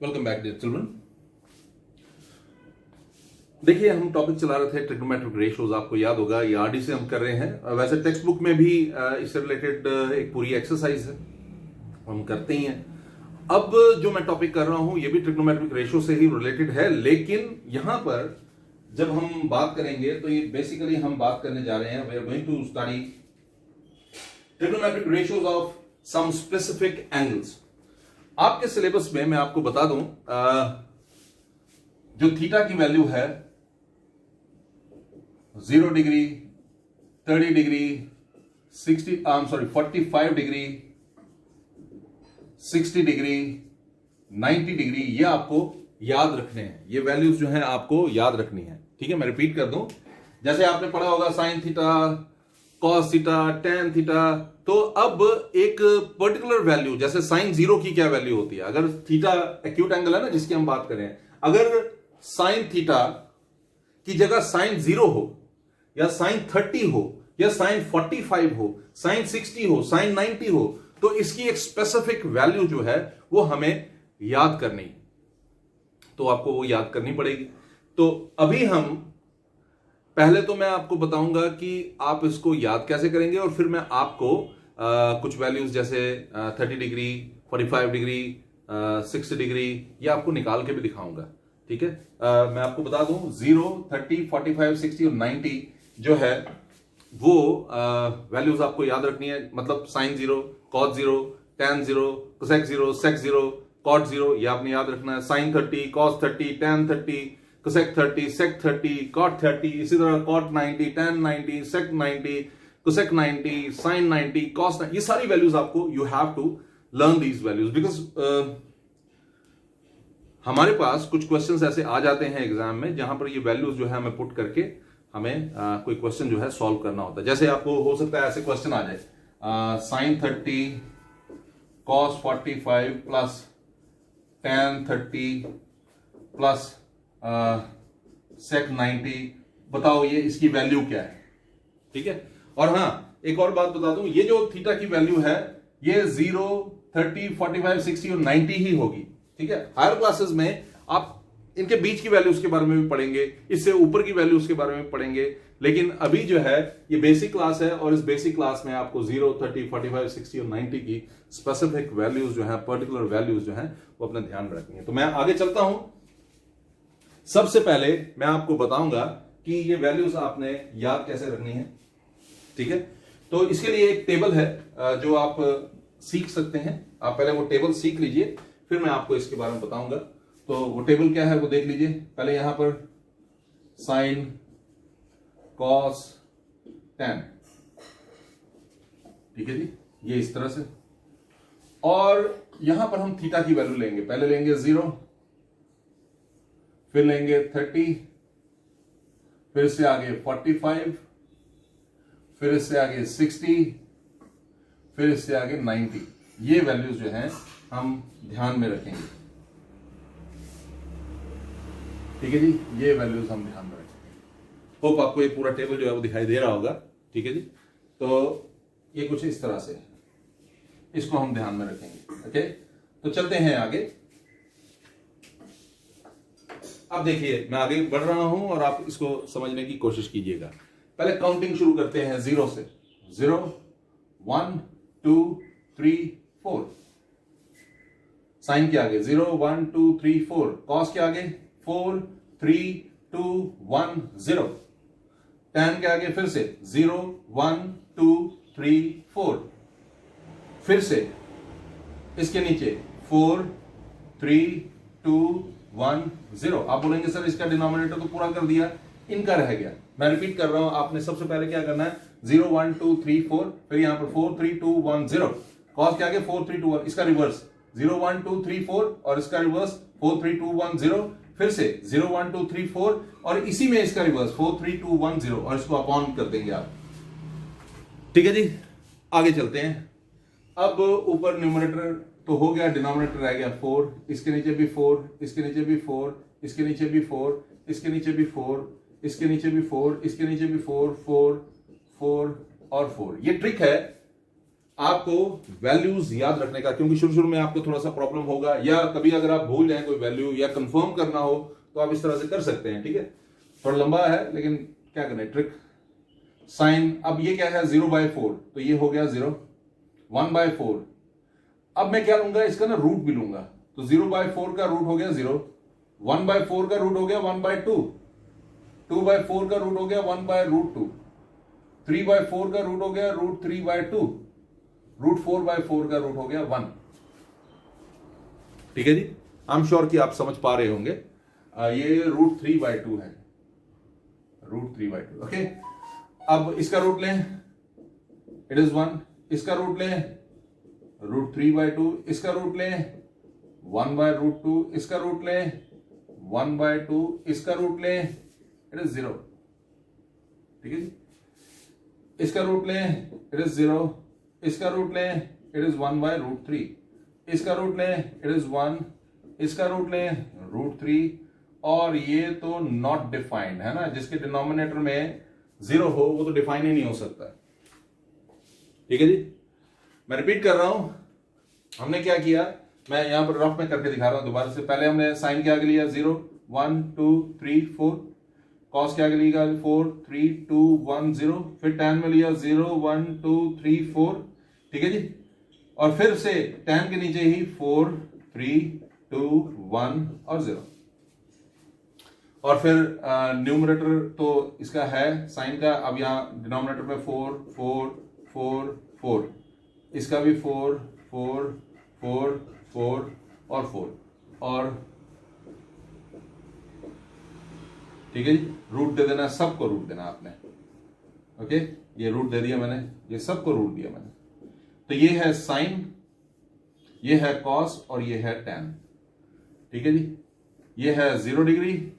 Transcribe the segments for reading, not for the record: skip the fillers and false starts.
Welcome back dear children. देखिए, हम topic चला रहे थे ट्रिग्नोमेट्रिक रेशियोज। आपको याद होगा ये आरडी से हम कर रहे हैं। वैसे टेक्स्ट बुक में भी इससे रिलेटेड एक पूरी एक्सरसाइज है, हम करते ही हैं। अब जो मैं टॉपिक कर रहा हूं ये भी ट्रिग्नोमेट्रिक रेशियो से ही रिलेटेड है, लेकिन यहां पर जब हम बात करेंगे तो ये बेसिकली हम बात करने जा रहे हैं, we are going to study trigonometric ratios of some specific angles. आपके सिलेबस में मैं आपको बता दूं, जो थीटा की वैल्यू है 0 degree, 30 degree, 45 degree, 60 degree, 90 degree, ये आपको याद रखने हैं। ये वैल्यूज जो हैं आपको याद रखनी है। ठीक है, मैं रिपीट कर दूं, जैसे आपने पढ़ा होगा sine theta, cos theta, tan theta. तो अब एक पर्टिकुलर वैल्यू, जैसे साइन 0 की क्या वैल्यू होती है, अगर थीटा एक्यूट एंगल है ना जिसकी हम बात करें, अगर साइन थीटा की जगह साइन 0 हो या साइन 30 हो या साइन 45 हो, साइन 60 हो, साइन 90 हो, तो इसकी एक स्पेसिफिक वैल्यू जो है वो हमें याद करनी, तो आपको वो याद करनी पड़ेगी। तो अभी हम पहले तो मैं आपको बताऊंगा कि आप इसको याद कैसे करेंगे, और फिर मैं आपको कुछ वैल्यूज जैसे 30 डिग्री, 45 डिग्री, 60 डिग्री, ये आपको निकाल के भी दिखाऊंगा। ठीक है, मैं आपको बता दूं 0, 30, 45, 60 और 90 जो है वो वैल्यूज आपको याद रखनी है। मतलब sine 0, cos 0, tan 0, cosec 0, sec 0, cot 0, ये आपने याद रखना है। Sine 30, cos 30, tan 30, cosec 30, sec 30, cot 30, इसी तरह cot 90, tan 90, sec 90, cosec 90, sine 90, cos 90, ये सारी वैल्यूज आपको you have to learn these values, because हमारे पास कुछ क्वेश्चंस ऐसे आ जाते हैं एग्जाम में जहां पर ये वैल्यूज जो है हमें पुट करके हमें कोई क्वेश्चन जो है सॉल्व करना होता है। जैसे आपको हो सकता है ऐसे क्वेश्चन आ जाए, sine 30 cos 45 plus tan 30 plus sec 90, बताओ ये इसकी वैल्यू क्या है। ठीक है, और हाँ एक और बात बता दूं, ये जो थीटा की वैल्यू है ये 0, 30, 45, 60 और 90 ही होगी। ठीक है, हायर क्लासेस में आप इनके बीच की वैल्यूज के बारे में भी पढ़ेंगे, इससे ऊपर की वैल्यूज के बारे में पढ़ेंगे, लेकिन अभी जो है ये बेसिक क्लास है, और इस बेसिक क्लास में आपको 0, 30, 45, 60 और 90 की स्पेसिफिक वैल्यूज जो है, पर्टिकुलर वैल्यूज जो है वो अपने ध्यान में रखनी है। तो मैं आगे चलता हूं। सबसे पहले मैं आपको बताऊंगा कि ये वैल्यूज आपने याद कैसे रखनी है। ठीक है, तो इसके लिए एक टेबल है जो आप सीख सकते हैं। आप पहले वो टेबल सीख लीजिए, फिर मैं आपको इसके बारे में बताऊंगा। तो वो टेबल क्या है वो देख लीजिए। पहले यहां पर साइन, कॉस, टेन, ठीक है जी, ये इस तरह से। और यहां पर हम थीटा की वैल्यू लेंगे। पहले लेंगे 0, फिर लेंगे 30, फिर इससे आगे 45, फिर इससे आगे 60, फिर इससे आगे 90। ये वैल्यूज जो हैं हम ध्यान में रखेंगे। ठीक है जी, ये वैल्यूज हम ध्यान में रखेंगे। होप आपको ये पूरा टेबल जो है वो दिखाई दे रहा होगा। ठीक है जी, तो ये कुछ इस तरह से, इसको हम ध्यान में रखेंगे। ओके, तो चलते हैं आगे। अब देखिए, मैं आगे बढ़ रहा हूं और आप इसको समझने की कोशिश कीजिएगा। पहले काउंटिंग शुरू करते हैं 0 से। 0, 1, 2, 3, 4। साइन के आगे 0, 1, 2, 3, 4। कॉस के आगे 4, 3, 2, 1, 0। टेन के आगे फिर से 0, 1, 2, 3, 4। फिर से इसके नीचे 4, 3, 2, 1, 0। आप बोलेंगे सर इसका डिनोमिनेटर तो पूरा कर दिया, इनका रह गया। मैं रिपीट कर रहा हूं, आपने सबसे पहले क्या करना है, 0, 1, 2, 3, 4, फिर यहां पर 4, 3, 2, 1, 0। कॉस के आगे 4, 3, 2, 1, इसका रिवर्स 0, 1, 2, 3, 4, और इसका रिवर्स 4, 3, 2, 1, 0। फिर से 0, 1, 2, 3, 4, और इसी में इसका रिवर्स 4, 3, 2, 1, 0, और इसको अपॉन कर देंगे आप। ठीक है जी, आगे चलते हैं। अब ऊपर न्यूमरेटर तो हो गया, डिनोमिनेटर रह गया 4, इसके नीचे भी 4, इसके नीचे भी 4, इसके नीचे भी 4, इसके नीचे भी 4, इसके नीचे भी 4, इसके नीचे भी 4, 4, 4 और 4। ये ट्रिक है, आपको वैल्यूज याद रखने का, क्योंकि शुरू शुरू में आपको थोड़ा सा प्रॉब्लम होगा, या कभी अगर आप भूल जाए कोई वैल्यू या कंफर्म करना हो तो आप इस तरह से कर सकते हैं। ठीक है, थोड़ा लंबा है लेकिन क्या करें, ट्रिक। साइन, अब ये क्या है 0/4, तो ये हो गया 0, 1/4। अब मैं क्या लूंगा, इसका ना रूट भी लूंगा, तो 0/4 का रूट हो गया 0, 1/4 का रूट हो गया 1/2, 2/4 का रूट हो गया 1/√2, 3/4 का रूट हो गया √3/2, √4/4 का रूट हो गया 1। ठीक है जी, आई एम श्योर कि आप समझ पा रहे होंगे। ये √3/2 है, √3/2। ओके, अब इसका रूट लें, इट इज 1, इसका रूट लें √3/2, इसका रूट लें 1/√2, इसका रूट लें 1/2, इसका रूट लें इट इज 0। ठीक है जी, इसका रूट लें इट इज 0, इसका रूट लें इट इज 1/√3, इसका रूट लें इट इज 1, इसका रूट लें √3, और ये तो नॉट डिफाइंड है ना, जिसके डिनोमिनेटर में 0 हो वो तो डिफाइन ही नहीं हो सकता। ठीक है जी, मैं रिपीट कर रहा हूं, हमने क्या किया, मैं यहां पर रफ में करके दिखा रहा हूं दोबारा से। पहले हमने साइन क्या लिया 0, 1 2 3 4, कॉस क्या लिया 4 3 2 1 0, फिर tan में लिया 0 1 2 3 4। ठीक है जी, और फिर से tan के नीचे ही 4 3 2 1 और 0, और फिर न्यूमरेटर तो इसका है साइन का, अब यहां डिनोमिनेटर में 4 4 4 4, इसका भी 4 4 4 4 और 4, और ठीक है जी, रूट दे देना, सबको रूट देना आपने। ओके, ये रूट दे दिया मैंने, ये सबको रूट दिया मैंने। तो ये है साइन, ये है कॉस, और ये है टैन। ठीक है जी, ये है 0 डिग्री,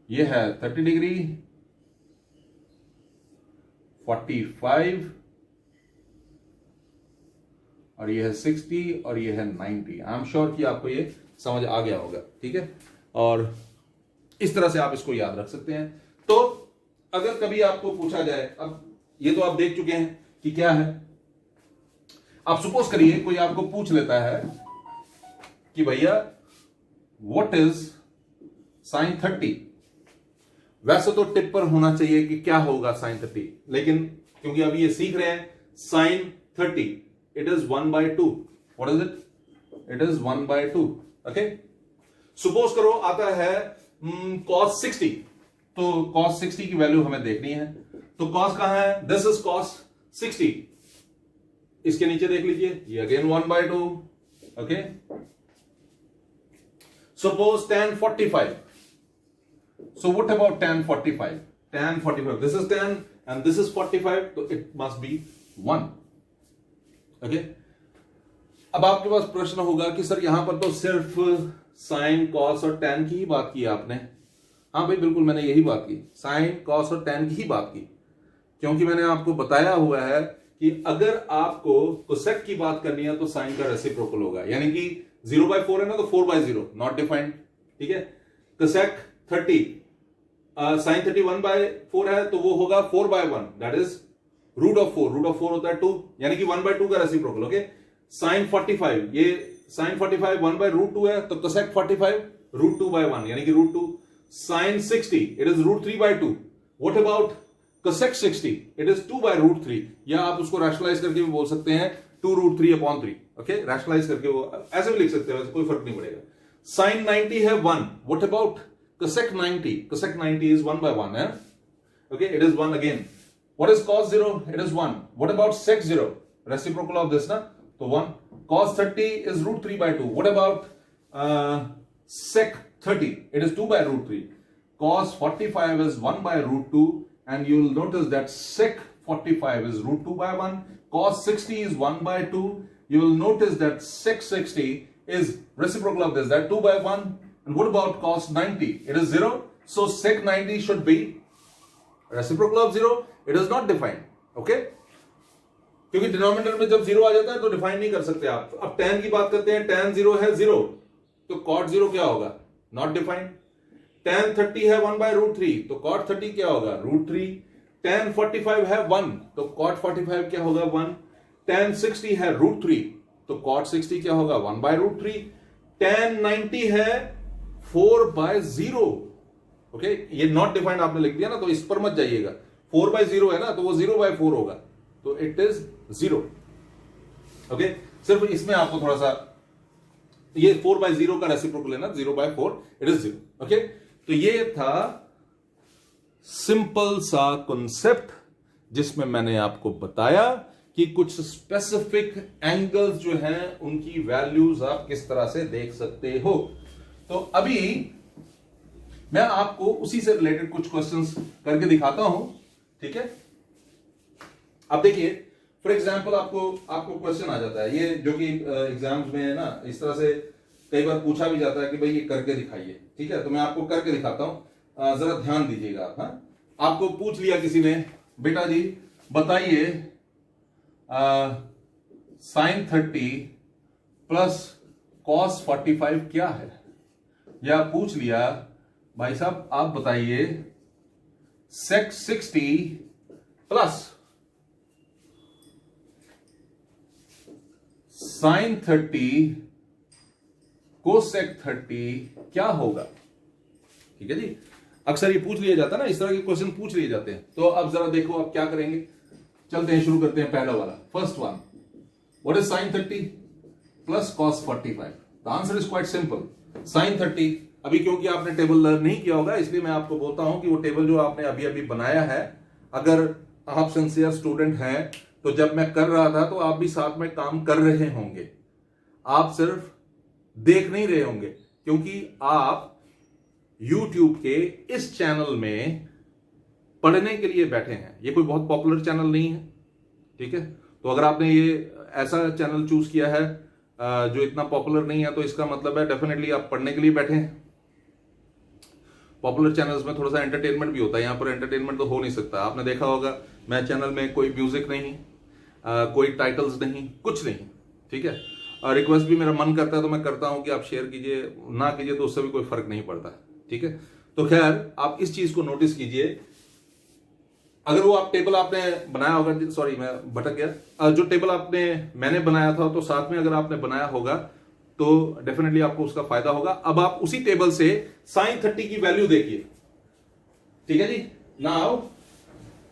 ये है 30 डिग्री, 45, और ये है 60, और ये है 90। आई एम श्योर कि आपको ये समझ आ गया होगा। ठीक है, और इस तरह से आप इसको याद रख सकते हैं। तो अगर कभी आपको पूछा जाए, अब ये तो आप देख चुके हैं कि क्या है, आप सपोज करिए कोई आपको पूछ लेता है कि भैया व्हाट इज साइन 30। वैसे तो टिप पर होना चाहिए कि क्या होगा साइन 30, लेकिन क्योंकि अभी ये सीख रहे हैं, sine 30 it is 1/2। What is it? It is 1/2। Okay, suppose करो आता है cos 60, तो cos 60 की वैल्यू हमें देखनी है, तो cos कहां है, दिस इज cos 60, इसके नीचे देख लीजिए, ये again 1/2। Okay, suppose tan 45, so what about tan 45? Tan 45, this is tan and this is 45, so it must be 1. Okay, अब आपके पास प्रश्न होगा कि सर यहां पर तो सिर्फ साइन कॉस और टैन की ही बात की आपने। हाँ भाई, बिल्कुल मैंने यही बात की, साइन कॉस और टैन की ही बात की, क्योंकि मैंने आपको बताया हुआ है कि अगर आपको कोसेक की बात करनी है तो साइन का रेसिप्रोकल होगा, यानी कि 0/4 है ना, तो 4/0 नॉट डिफाइंड। ठीक है, कोसेक 30 साइन 30 1/4 है, तो वो होगा 4/1, दैट इज √4, √4 होता है 2, यानी कि 1/2 का रेसिप्रोकल। ओके, साइन 45, ये साइन 45 1/√2 है, तो कोसेक 45 √2/1, यानी कि √2। Sine 60 it is √3/2। What about cosec 60? It is 2/√3, या आप उसको रैशनलाइज करके भी बोल सकते हैं 2√3/3। ओके, रैशनलाइज करके वो ऐसे भी लिख सकते हैं, वैसे कोई फर्क नहीं पड़ेगा। साइन 90 है 1, what about cosec 90? Cosec 90 is 1/1 है। Okay, it is 1 again. What is cos 0? It is 1। What about sec 0? Reciprocal of this ना, तो 1। cos 30 is √3/2. What about sec 30? It is 2/√3. Cos 45 is 1/√2, and you will notice that sec 45 is √2/1. Cos 60 is 1/2. You will notice that sec 60 is reciprocal of this, that 2/1. And what about cos 90? It is 0. So sec 90 should be reciprocal of 0. It is not defined. Okay? क्योंकि denominator में जब 0 आ जाता है तो define नहीं कर सकते आप। अब tan की बात करते हैं, tan 0 है 0, तो cot 0 क्या होगा? Not defined. tan 30 है 1/√3, तो cot 30 क्या होगा? √3। tan 45 है 1, तो cot 45 क्या होगा 1। tan 60 है √3, तो cot 60 क्या होगा 1/√3। tan 90 है 4/0। ओके, ये नॉट डिफाइंड आपने लिख दिया ना, तो इस पर मत जाइएगा। 4/0 है ना, तो वो 0/4 होगा, तो इट इज 0। ओके, सिर्फ इसमें आपको थोड़ा सा ये 4/0 का रेसिप्रोकल है ना, 0/4 इट इज 0। ओके, तो ये था सिंपल सा कॉन्सेप्ट जिसमें मैंने आपको बताया कि कुछ स्पेसिफिक एंगल्स जो हैं उनकी वैल्यूज आप किस तरह से देख सकते हो। तो अभी मैं आपको उसी से रिलेटेड कुछ क्वेश्चंस करके दिखाता हूं, ठीक है। अब देखिए, फॉर एग्जांपल आपको क्वेश्चन आ जाता है, ये जो कि एग्जाम्स में है ना, इस तरह से कई बार पूछा भी जाता है कि भाई ये करके दिखाइए, ठीक है। तो मैं आपको करके दिखाता हूं, जरा ध्यान दीजिएगा आप। हाँ, आपको पूछ लिया किसी ने, बेटा जी बताइए sin 30 प्लस cos 45 क्या है, या पूछ लिया भाई साहब आप बताइए sec 60 प्लस sin 30 cosec 30 क्या होगा, ठीक है जी। अक्सर ये पूछ लिया जाता है ना, इस तरह के क्वेश्चन पूछ लिए जाते हैं। तो अब जरा देखो आप क्या करेंगे, चलते हैं, शुरू करते हैं पहला वाला, first one. What is sin 30 plus cos 45? The answer is quite simple. sin 30, अभी क्योंकि आपने टेबल लर्न नहीं किया होगा इसलिए मैं आपको बोलता हूं कि वो टेबल जो आपने अभी अभी बनाया है, अगर आप सिंसियर स्टूडेंट हैं तो जब मैं कर रहा था तो आप भी साथ में काम कर रहे होंगे, आप सिर्फ देख नहीं रहे होंगे, क्योंकि आप YouTube के इस चैनल में पढ़ने के लिए बैठे हैं। ये कोई बहुत पॉपुलर चैनल नहीं है, ठीक है। तो अगर आपने ये ऐसा चैनल चूज किया है जो इतना पॉपुलर नहीं है, तो इसका मतलब है डेफिनेटली आप पढ़ने के लिए बैठे हैं। पॉपुलर चैनल्स में थोड़ा सा एंटरटेनमेंट भी होता है, यहां पर एंटरटेनमेंट तो हो नहीं सकता। आपने देखा होगा मैं चैनल में कोई म्यूजिक नहीं, कोई टाइटल्स नहीं, कुछ नहीं, ठीक है। रिक्वेस्ट भी मेरा मन करता है तो मैं करता हूं कि आप शेयर कीजिए, ना कीजिए तो उससे भी कोई फर्क नहीं पड़ता, ठीक है। तो खैर आप इस चीज को नोटिस कीजिए, अगर वो आप टेबल आपने बनाया होगा, सॉरी मैं भटक गया, जो टेबल मैंने बनाया था तो साथ में अगर आपने बनाया होगा तो डेफिनेटली आपको उसका फायदा होगा। अब आप उसी टेबल से sin 30 की वैल्यू देखिए, ठीक है जी। नाउ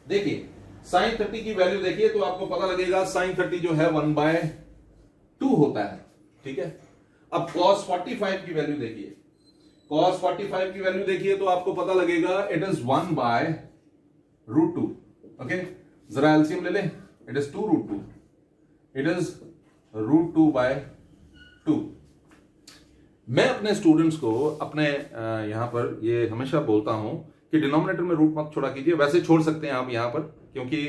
देखिए sin 30 की वैल्यू देखिए तो आपको पता लगेगा sin 30 जो है 1/2 होता है, ठीक है। अब cos 45 की वैल्यू देखिए, cos 45 की वैल्यू देखिए तो आपको पता लगेगा इट इज 1/√2। ओके, जरा एलसीएम ले लें, इट इज 2√2, इट इज √2/2। मैं अपने स्टूडेंट्स को अपने यहां पर ये हमेशा बोलता हूं कि डिनोमिनेटर में रूट मत छोड़ा कीजिए, वैसे छोड़ सकते हैं आप यहां पर, क्योंकि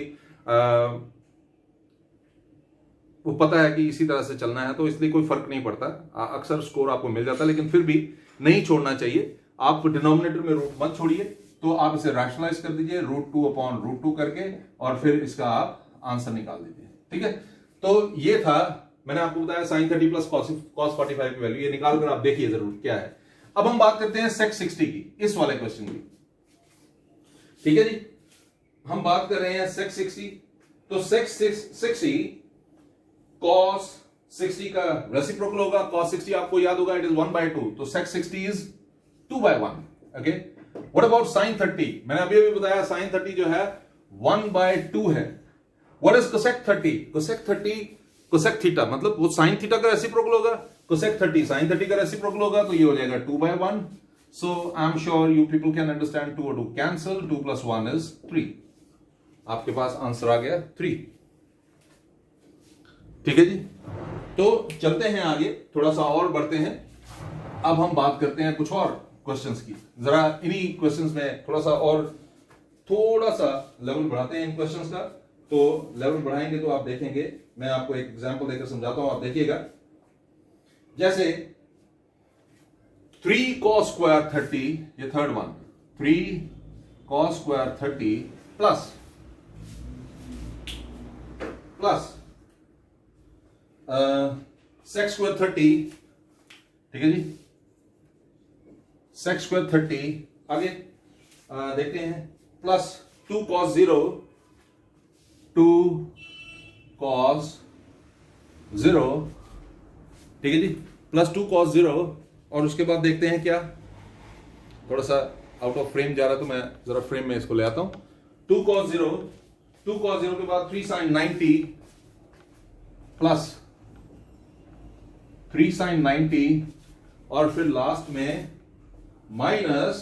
वो पता है कि इसी तरह से चलना है तो इसलिए कोई फर्क नहीं पड़ता, अक्सर स्कोर आपको मिल जाता है, लेकिन फिर भी नहीं छोड़ना चाहिए। आप डिनोमिनेटर में रूट मत छोड़िए, तो आप इसे रैशनलाइज कर दीजिए √2/√2 करके, और फिर इसका आप आंसर निकाल दीजिए, ठीक है। तो ये था, मैंने आपको बताया sin 30 प्लस cos 45 की वैल्यू, ये निकाल कर आप देखिए जरूर क्या है। अब हम बात करते हैं sec 60 की, इस वाले क्वेश्चन की, ठीक है जी। हम बात कर रहे हैं sec 60, तो sec 60 cos 60 का रेसिप्रोकल होगा, cos 60 आपको याद होगा इट इज 1/2, तो sec 60 is 2/1। Okay, what about sin 30? मैंने अभी अभी बताया sin 30 जो है 1/2 है। What is cosec 30? cosec 30 cosec theta, मतलब वो sin थीटा का रेसिप्रोकल होगा, cosec 30 sin 30 का रेसिप्रोकल होगा, तो ये हो जाएगा 2/1। So I am sure you people can understand, 2 और 2 कैंसिल, 2 + 1 इज 3। आपके पास आंसर आ गया 3, ठीक है जी। तो चलते हैं आगे, थोड़ा सा और बढ़ते हैं। अब हम बात करते हैं कुछ और क्वेश्चंस की, जरा इन्हीं क्वेश्चंस में थोड़ा सा लेवल बढ़ाते हैं इन क्वेश्चंस का। तो लेवल बढ़ाएंगे तो आप देखेंगे, मैं आपको एक एग्जांपल देकर समझाता हूं, आप देखिएगा। जैसे 3 cos square 30, ये third one, 3 cos square 30 plus sec square 30, ठीक है जी, sec square 30, आगे देखते हैं, प्लस 2 cos 0, 2 cos 0, ठीक है जी, प्लस 2 cos 0, और उसके बाद देखते हैं क्या, थोड़ा सा आउट ऑफ फ्रेम जा रहा है तो मैं जरा फ्रेम में इसको ले आता हूं। 2 cos 0, 2 cos 0 के बाद 3 sin 90 प्लस 3 sin 90, और फिर लास्ट में minus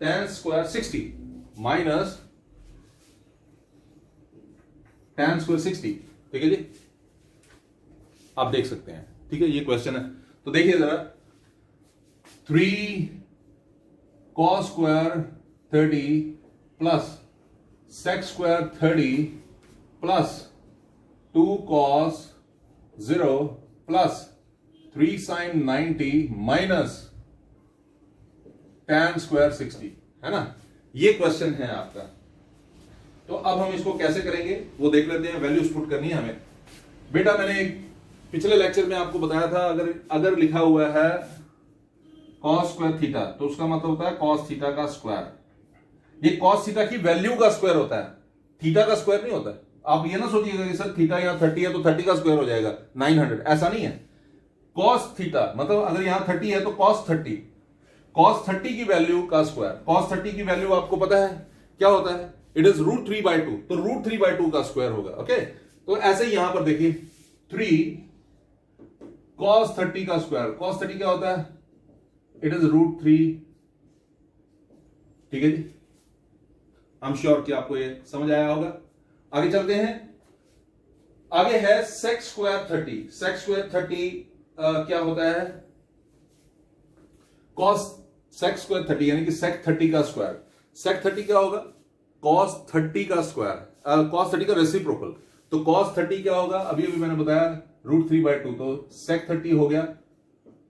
tan square 60, minus tan square 60, ठीक है जी, आप देख सकते हैं, ठीक है, ये क्वेश्चन है। तो देखिए जरा, 3 cos square 30 plus sec square 30 plus 2 cos 0 plus 3 sin 90 minus tan square 60, है ना, ये क्वेश्चन है आपका। तो अब हम इसको कैसे करेंगे वो देख लेते हैं। वैल्यूज पुट करनी है हमें। बेटा मैंने पिछले लेक्चर में आपको बताया था, अगर लिखा हुआ है cos स्क्वायर थीटा तो उसका मतलब होता है cos थीटा का स्क्वायर। ये cos थीटा की वैल्यू का स्क्वायर होता है, थीटा का स्क्वायर नहीं होता है। आप ये ना सोचिएगा कि सर थीटा यहाँ 30 है तो 30 का स्क्वायर हो जाएगा 900, ऐसा नहीं है। cos थीटा मतलब अगर यहां 30 है तो cos 30 की वैल्यू का स्क्वायर। cos 30 की वैल्यू आपको पता है क्या होता है, इट इज √3/2, तो √3/2 का स्क्वायर होगा। ओके, तो ऐसे ही यहां पर देखिए 3 cos 30 का स्क्वायर, cos 30 क्या होता है, इट इज √3, ठीक है जी। आई एम श्योर कि आपको ये समझ आया होगा। आगे चलते हैं, आगे है sec स्क्वायर 30। sec स्क्वायर 30 क्या होता है, cos sec स्क्वायर 30 यानी कि sec 30 का स्क्वायर। sec 30 क्या होगा, cos 30 का स्क्वायर, cos 30 का रेसिप्रोकल। तो cos 30 क्या होगा, अभी मैंने बताया √3/2, तो sec 30 हो गया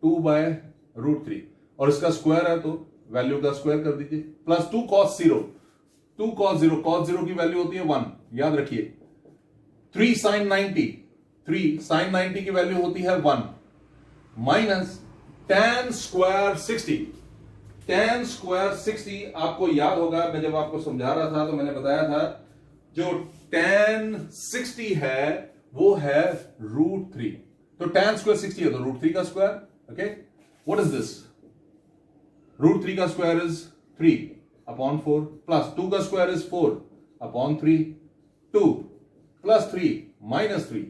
2/√3, और इसका स्क्वायर है तो वैल्यू का स्क्वायर कर दीजिए, प्लस 2 cos 0, 2 cos 0, cos 0 की वैल्यू होती है 1, याद रखिए। 3 sin 90, 3 sin 90 की वैल्यू होती है 1, minus tan square 60। tan square 60 आपको याद होगा, मैं जब आपको समझा रहा था तो मैंने बताया था जो tan 60 है वो है √3, तो tan स्क्वायर 60 है तो √3 का square. Okay, what is this, √3 का स्क्वायर इज 3/4 प्लस 2 का स्क्वायर इज 4/3, 2 प्लस 3 माइनस 3।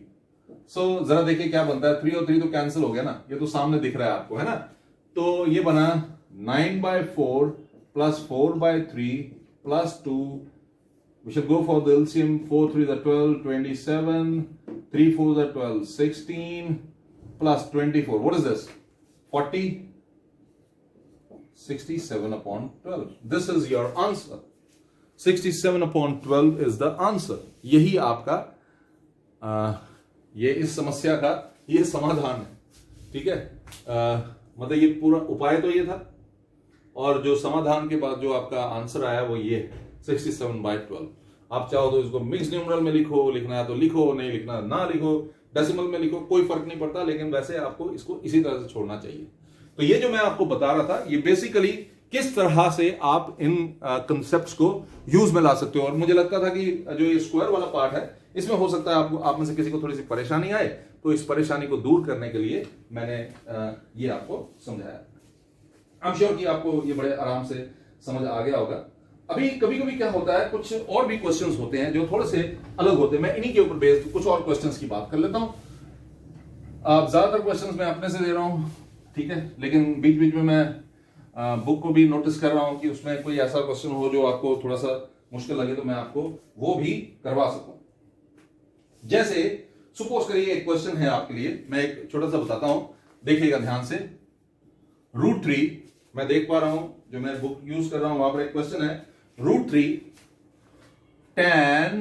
सो जरा देखिए क्या बनता है, 3 और 3 तो कैंसिल हो गया ना, ये तो सामने दिख रहा है आपको, है ना। तो ये बना 9/4 plus 4/3 plus 2, we shall go for the LCM, 4 3 are 12, 27, 3 4 are 12, 16 plus 24, what is this, 40, 67/12, this is your answer, 67/12 is the answer। यही आपका ये इस समस्या का ये समाधान है, ठीक है। मतलब ये पूरा उपाय तो ये था, और जो समाधान के बाद जो आपका आंसर आया वो ये है 67/12। आप चाहो तो इसको मिक्स न्यूमरल में लिखो, लिखना है तो लिखो, नहीं लिखना ना लिखो, डेसिमल में लिखो, कोई फर्क नहीं पड़ता, लेकिन वैसे आपको इसको इसी तरह से छोड़ना चाहिए। तो ये जो मैं आपको बता रहा था ये बेसिकली किस तरह से आप इन कंसेप्ट्स को यूज में ला सकते हो। और मुझे लगता था कि जो ये स्क्वायर वाला पार्ट है इसमें हो सकता है आपको, आप में से किसी को थोड़ी सी परेशानी आए, तो इस परेशानी को दूर करने के लिए मैंने ये आपको समझाया। आई एम श्योर कि आपको ये बड़े आराम से समझ आ गया होगा। अभी कभी कभी क्या होता है, कुछ और भी क्वेश्चंस होते हैं जो थोड़े से अलग होते हैं, मैं इन्हीं के ऊपर बेस्ड कुछ और क्वेश्चंस की बात कर लेता हूं। ज्यादातर क्वेश्चंस मैं अपने से दे रहा हूं, ठीक है, लेकिन बीच बीच में मैं बुक को भी नोटिस कर रहा हूं कि उसमें कोई ऐसा क्वेश्चन हो जो आपको थोड़ा सा मुश्किल लगे, तो मैं आपको वो भी करवा सकूं। जैसे सपोज करिए एक क्वेश्चन है आपके लिए, मैं एक छोटा सा बताता हूं, देखिएगा ध्यान से। √3 मैं देख पा रहा हूं, जो मैं बुक यूज कर रहा हूं वहां पर एक क्वेश्चन है, √3 tan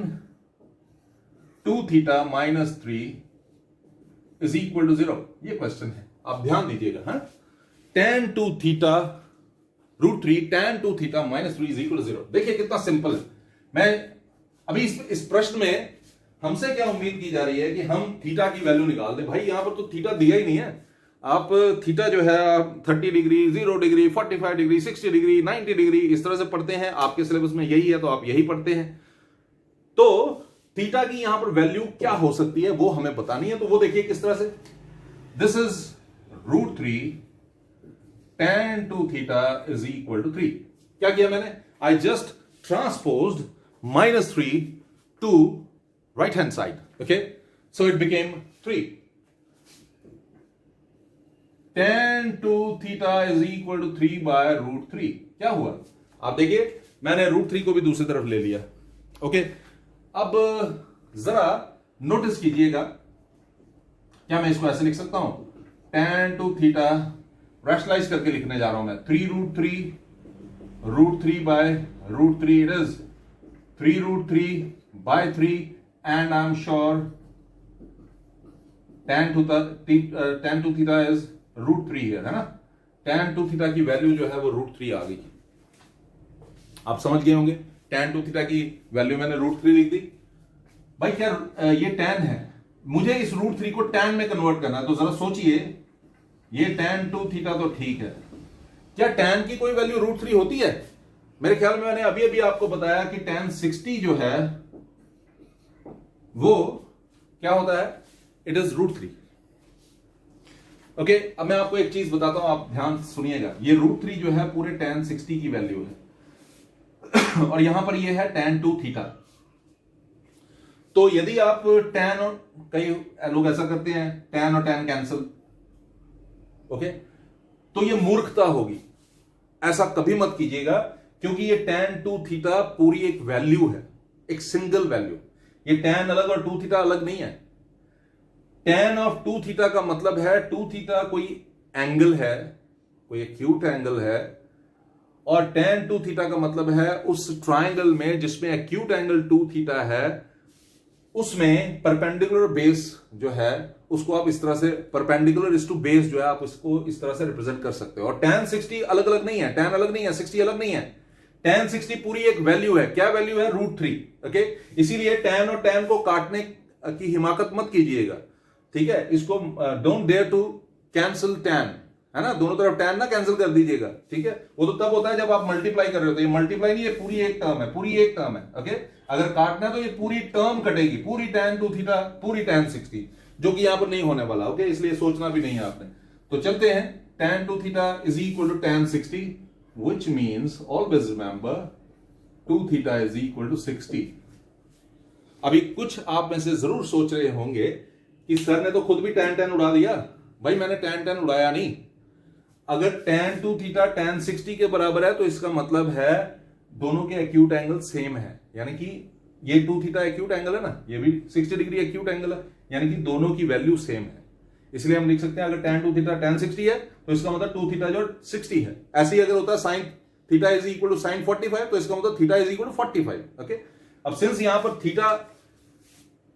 2 theta minus 3 is equal to 0, ये क्वेश्चन है, आप ध्यान दीजिएगा। हाँ, tan 2 theta √3 tan 2 theta minus 3 is equal to 0। देखिए कितना सिंपल है। मैं अभी इस प्रश्न में हमसे क्या उम्मीद की जा रही है कि हम थीटा की वैल्यू निकाल दें। भाई यहां पर तो थीटा दिया ही नहीं है, आप थीटा जो है आप 30 degree, 0 degree, 45 degree, 60 degree, 90 degree इस तरह से पढ़ते हैं। आपके सिलेबस में यही है तो आप यही पढ़ते हैं। तो थीटा की यहां पर वैल्यू क्या हो सकती है वो हमें बतानी है। तो वो देखिए किस तरह से, this is √3 tan 2 theta is equal to 3। क्या किया मैंने, I just transposed -3 to right hand side, okay, so it became 3। tan 2 theta is equal to 3 by √3। क्या हुआ, आप देखिए मैंने √3 को भी दूसरी तरफ ले लिया, ओके। अब जरा नोटिस कीजिएगा, क्या मैं इसको ऐसे लिख सकता हूं, tan 2 थीटा रैशनलाइज करके लिखने जा रहा हूं मैं, 3√3 by √3, it is 3√3 by 3 and I am sure tan 2 theta is √3 है ना। tan 2 थीटा की वैल्यू जो है वो √3 आ गई। आप समझ गए होंगे, tan 2 थीटा की वैल्यू मैंने √3 लिख दी। भाई क्या ये tan है, मुझे इस √3 को tan में कन्वर्ट करना है, तो जरा सोचिए, ये tan 2 थीटा तो ठीक है, क्या tan की कोई वैल्यू √3 होती है? मेरे ख्याल में मैंने अभी अभी आपको बताया कि tan 60 जो है वो क्या होता है, इट इज √3। ओके, अब मैं आपको एक चीज बताता हूं, आप ध्यान सुनिएगा। ये √3 जो है पूरे tan 60 की वैल्यू है और यहां पर ये है tan 2 थीटा। तो यदि आप tan और, कई लोग ऐसा करते हैं tan और tan कैंसिल, ओके, तो ये मूर्खता होगी, ऐसा कभी मत कीजिएगा, क्योंकि ये tan 2 थीटा पूरी एक वैल्यू है, एक सिंगल वैल्यू। ये tan अलग और 2 थीटा अलग नहीं है। tan ऑफ 2 थीटा का मतलब है 2 थीटा कोई एंगल है, कोई एक्यूट एंगल है, और tan 2 थीटा का मतलब है उस ट्राइंगल में जिसमें एक्यूट एंगल 2 थीटा है, उसमें परपेंडिकुलर बेस जो है उसको आप इस तरह से, परपेंडिकुलर इज टू बेस जो है आप इसको इस तरह से रिप्रेजेंट कर सकते हो। और tan 60 अलग अलग नहीं है, tan अलग नहीं है, 60 अलग नहीं है, tan 60 पूरी एक वैल्यू है। क्या वैल्यू है, √3, ओके। इसीलिए tan और tan को काटने की हिमाकत मत कीजिएगा, ठीक है। इसको don't dare to cancel tan, है ना, दोनों तरफ tan ना कैंसिल कर दीजिएगा, ठीक है। वो तो तब होता है जब आप मल्टीप्लाई कर रहे हो, तो ये मल्टीप्लाई नहीं, ये पूरी एक टर्म है, पूरी एक टर्म है, ओके। अगर काटना है तो ये पूरी टर्म कटेगी, पूरी tan 2 थीटा, पूरी tan 60, जो कि यहां पर नहीं होने वाला, ओके, इसलिए सोचना भी नहीं है आपने। तो चलते हैं, tan 2 theta is equal to tan 60, which means always remember 2 theta is equal to 60। अभी कुछ आप में से जरूर सोच रहे होंगे कि सर ने तो खुद भी tan उड़ा दिया। भाई मैंने tan उड़ाया नहीं। अगर tan 2 थीटा tan 60 के बराबर है तो इसका मतलब है दोनों के एक्यूट एंगल सेम है, यानी कि ये 2 थीटा एक्यूट एंगल है ना, ये भी 60 डिग्री एक्यूट एंगल है, यानी कि दोनों की वैल्यू सेम है। इसलिए हम लिख सकते हैं अगर tan 2 थीटा tan 60 है तो इसका मतलब 2 थीटा जो 60 है। ऐसे ही अगर होता है sin theta is equal to sin 45 तो इसका मतलब theta is equal to 45, okay. अब सिंस यहां पर थीटा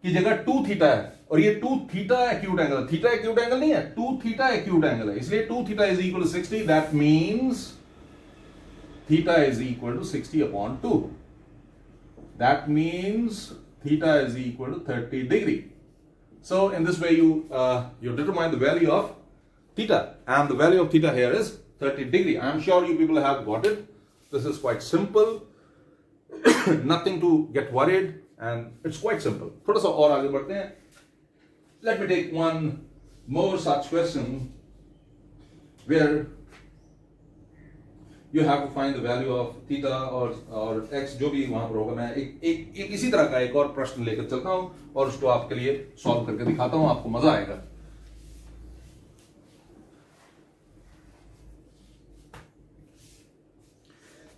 की जगह 2 थीटा है और ये 2 theta acute angle, theta acute angle नहीं है, 2 थीटा एक्यूट एंगल है, इसलिए 2 theta is equal to 60, that means theta is equal to 60 upon 2. That means theta is equal to 30 degree. So in this way you determine the value of theta, and the value of theta here is 30 degree. I am sure you people have got it. This is quite simple. Nothing to get worried, and it's quite simple. थोड़ा सा और आगे बढ़ते हैं. Let me take one more such question where you have to find the value of theta और x, जो भी वहां पर होगा। मैं एक इसी तरह का एक और प्रश्न लेकर चलता हूं और उसको आपके लिए सॉल्व करके दिखाता हूं, आपको मजा आएगा।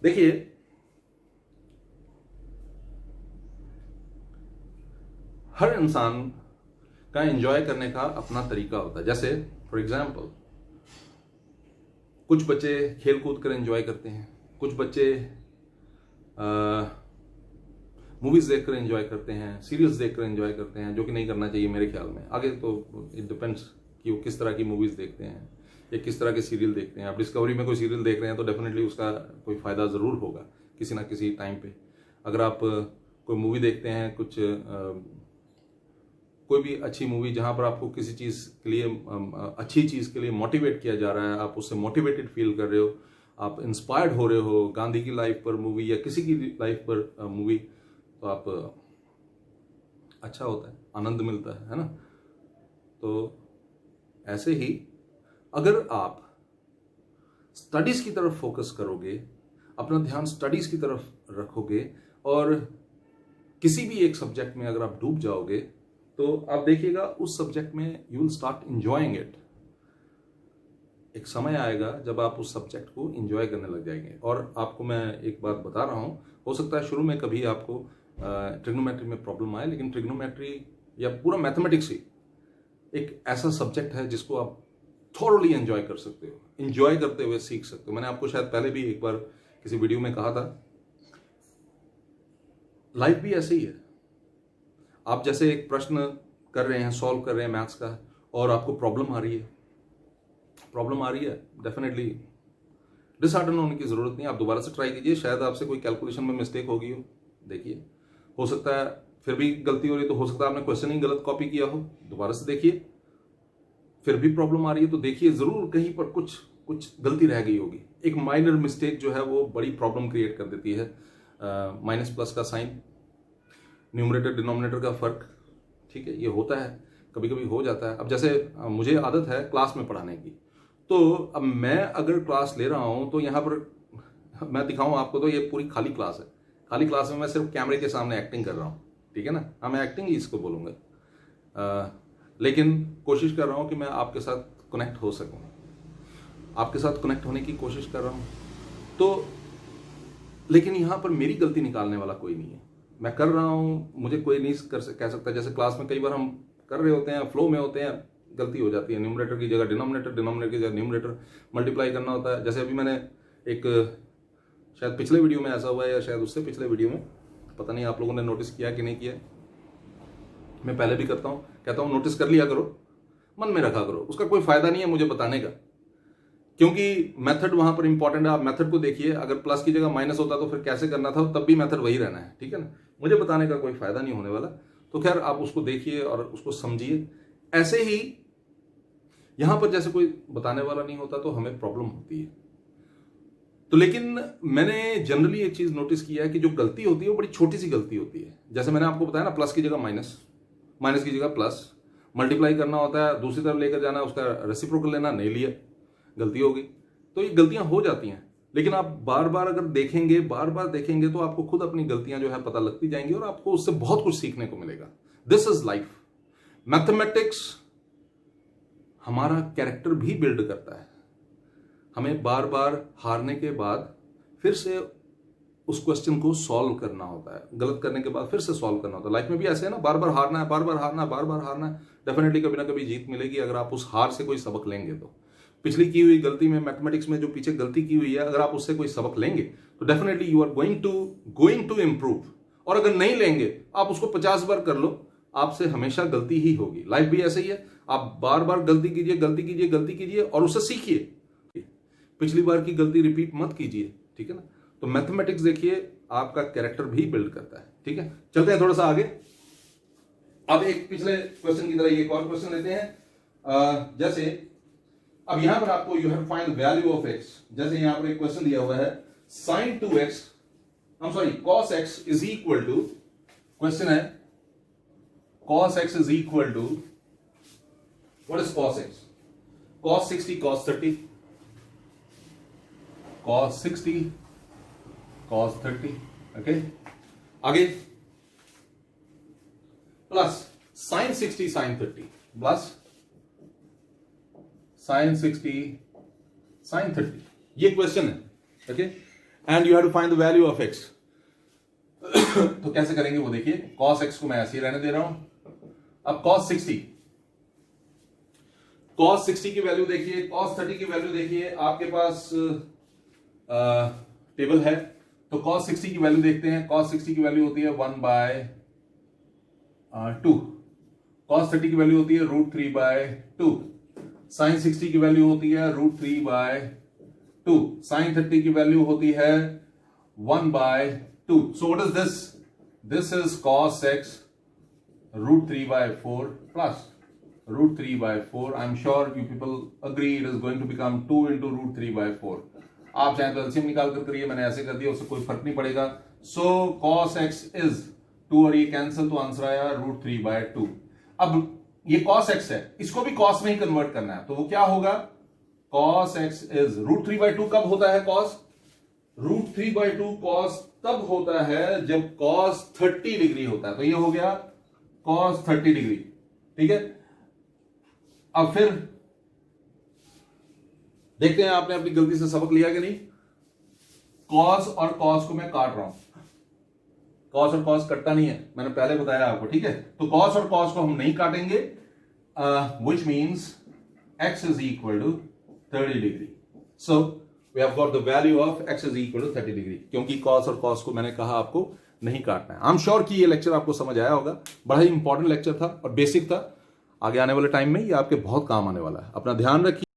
देखिए, हर इंसान का एंजॉय करने का अपना तरीका होता है। जैसे फॉर एग्जाम्पल कुछ बच्चे खेल कूद कर एंजॉय करते हैं, कुछ बच्चे मूवीज देखकर एंजॉय करते हैं, सीरियल्स देखकर एंजॉय करते हैं, जो कि नहीं करना चाहिए मेरे ख्याल में। आगे तो इट डिपेंड्स कि वो किस तरह की मूवीज देखते हैं या किस तरह के सीरियल देखते हैं। आप डिस्कवरी में कोई सीरियल देख रहे हैं तो डेफिनेटली उसका कोई फायदा जरूर होगा किसी ना किसी टाइम पे। अगर आप कोई मूवी देखते हैं, कुछ कोई भी अच्छी मूवी जहां पर आपको किसी चीज के लिए अच्छी चीज के लिए मोटिवेट किया जा रहा है, आप उससे मोटिवेटेड फील कर रहे हो, आप इंस्पायर्ड हो रहे हो, गांधी की लाइफ पर मूवी या किसी की लाइफ पर मूवी, तो आप अच्छा होता है, आनंद मिलता है ना। तो ऐसे ही अगर आप स्टडीज की तरफ फोकस करोगे, अपना ध्यान स्टडीज की तरफ रखोगे और किसी भी एक सब्जेक्ट में अगर आप डूब जाओगे, तो आप देखिएगा उस सब्जेक्ट में you will start enjoying it. एक समय आएगा जब आप उस सब्जेक्ट को एंजॉय करने लग जाएंगे। और आपको मैं एक बात बता रहा हूं, हो सकता है शुरू में कभी आपको ट्रिग्नोमेट्री में प्रॉब्लम आए, लेकिन ट्रिग्नोमेट्री या पूरा मैथमेटिक्स ही एक ऐसा सब्जेक्ट है जिसको आप थॉरली एंजॉय कर सकते हो, एंजॉय करते हुए सीख सकते हो। मैंने आपको शायद पहले भी एक बार किसी वीडियो में कहा था, लाइफ भी ऐसे ही है। आप जैसे एक प्रश्न कर रहे हैं, सॉल्व कर रहे हैं मैथ्स का, और आपको प्रॉब्लम आ रही है, डेफिनेटली डिसहार्टन होने की जरूरत नहीं। आप दोबारा से ट्राई कीजिए, शायद आपसे कोई कैलकुलेशन में मिस्टेक होगी हो, देखिए, हो सकता है फिर भी गलती हो रही, तो हो सकता है आपने क्वेश्चन ही गलत कॉपी किया हो, दोबारा से देखिए। फिर भी प्रॉब्लम आ रही है तो देखिए जरूर कहीं पर कुछ गलती रह गई होगी। एक माइनर मिस्टेक जो है वो बड़ी प्रॉब्लम क्रिएट कर देती है। माइनस प्लस का साइन, न्यूमरेटर डिनोमिनेटर का फर्क, ठीक है, ये होता है, कभी कभी हो जाता है। अब जैसे मुझे आदत है क्लास में पढ़ाने की, तो अब मैं अगर क्लास ले रहा हूं तो यहाँ पर मैं दिखाऊं आपको, तो ये पूरी खाली क्लास है। खाली क्लास में मैं सिर्फ कैमरे के सामने एक्टिंग कर रहा हूँ, ठीक है ना, हाँ मैं एक्टिंग ही इसको बोलूंगा, लेकिन कोशिश कर रहा हूं कि मैं आपके साथ कनेक्ट हो सकूं, आपके साथ कनेक्ट होने की कोशिश कर रहा हूं। तो लेकिन यहां पर मेरी गलती निकालने वाला कोई नहीं है, मैं कर रहा हूं, मुझे कोई नहीं कह सकता। जैसे क्लास में कई बार हम कर रहे होते हैं, फ्लो में होते हैं, गलती हो जाती है, न्यूमरेटर की जगह डिनोमिनेटर, डिनोमिनेटर की जगह न्यूमरेटर, मल्टीप्लाई करना होता है। जैसे अभी मैंने एक शायद पिछले वीडियो में ऐसा हुआ है, या शायद उससे पिछले वीडियो में, पता नहीं आप लोगों ने नोटिस किया कि नहीं किया, मैं पहले भी करता हूं, कहता हूं नोटिस कर लिया करो, मन में रखा करो, उसका कोई फायदा नहीं है मुझे बताने का, क्योंकि मेथड वहां पर इंपॉर्टेंट है। आप मेथड को देखिए, अगर प्लस की जगह माइनस होता तो फिर कैसे करना था, तब भी मेथड वही रहना है, ठीक है ना, मुझे बताने का कोई फायदा नहीं होने वाला। तो खैर आप उसको देखिए और उसको समझिए। ऐसे ही यहां पर जैसे कोई बताने वाला नहीं होता तो हमें प्रॉब्लम होती है। तो लेकिन मैंने जनरली एक चीज नोटिस किया है कि जो गलती होती है वो बड़ी छोटी सी गलती होती है। जैसे मैंने आपको बताया ना, प्लस की जगह माइनस, माइनस की जगह प्लस, मल्टीप्लाई करना होता है, दूसरी तरफ लेकर जाना, उसका रेसिप्रोकल लेना, नहीं लिया, गलती हो गई। तो ये गलतियां हो जाती हैं, लेकिन आप बार बार अगर देखेंगे, बार बार देखेंगे, तो आपको खुद अपनी गलतियां जो है पता लगती जाएंगी और आपको उससे बहुत कुछ सीखने को मिलेगा। This is life. मैथमेटिक्स हमारा कैरेक्टर भी बिल्ड करता है। हमें बार बार हारने के बाद फिर से उस क्वेश्चन को सॉल्व करना होता है, गलत करने के बाद फिर से सॉल्व करना होता है। लाइफ में भी ऐसे है ना, बार बार हारना है, बार बार हारना है, बार बार हारना है, डेफिनेटली कभी ना कभी जीत मिलेगी अगर आप उस हार से कोई सबक लेंगे। तो पिछली की हुई गलती में, मैथमेटिक्स में जो पीछे गलती की हुई है, अगर आप उससे कोई सबक लेंगे तो definitely you are going to improve. और अगर नहीं लेंगे, आप उसको 50 बार कर लो, आपसे हमेशा गलती ही होगी। लाइफ भी ऐसे ही है, आप बार बार गलती कीजिए, गलती कीजिए, गलती कीजिए और उससे सीखिए, पिछली बार की गलती रिपीट मत कीजिए, ठीक है ना। तो मैथमेटिक्स देखिए आपका कैरेक्टर भी बिल्ड करता है, ठीक है। चलते हैं थोड़ा सा आगे। अब एक पिछले क्वेश्चन की तरह एक और क्वेश्चन लेते हैं। जैसे अब यहां पर आपको you have find value of x. जैसे यहां पर एक क्वेश्चन दिया हुआ है, sin 2x, cos x is equal to, question है cos x is equal to, what is cos x? cos 60 cos 30, cos 60 cos 30, okay. आगे plus sin 60 sin 30 plus sin 60 sin 30, ये क्वेश्चन है, okay. And you have to find the value of x। तो कैसे करेंगे वो देखिए, cos x को मैं ऐसे ही रहने दे रहा हूं। अब cos 60 की वैल्यू देखिए, cos 30 की वैल्यू देखिए, आपके पास टेबल है, तो cos 60 की वैल्यू देखते हैं। cos 60 की वैल्यू होती है 1/2, cos 30 की वैल्यू होती है √3/2, sin 60 की वैल्यू होती है √3/2, sin 30 की वैल्यू होती है 1/2। So what is this? This is cos x √3/4 plus √3/4. I'm sure you people agree it is going to become 2 into √3/4. आप चाहे तो एलसीएम निकाल कर करिए, मैंने ऐसे कर दिया, उससे कोई फर्क नहीं पड़ेगा. सो cos x is 2 और ये कैंसिल, तो आंसर आया √3/2. अब ये cos x है, इसको भी cos में ही कन्वर्ट करना है, तो वो क्या होगा? cos x is √3/2. कब होता है cos? √3/2 cos तब होता है जब cos 30 डिग्री होता है, तो ये हो गया cos 30 डिग्री. ठीक है, अब फिर देखते हैं आपने अपनी गलती से सबक लिया कि नहीं. cos और cos को मैं काट रहा हूं, cos और cos कटता नहीं है, मैंने पहले बताया आपको. ठीक है, तो cos और cos को हम नहीं काटेंगे, which means x is equal to 30 degree. So we have got the value of x is equal to 30 degree, क्योंकि cos और cos को मैंने कहा आपको नहीं काटना है. आई एम श्योर कि ये लेक्चर आपको समझ आया होगा. बड़ा ही इंपॉर्टेंट लेक्चर था और बेसिक था. आगे आने वाले टाइम में ये आपके बहुत काम आने वाला है. अपना ध्यान रखिए.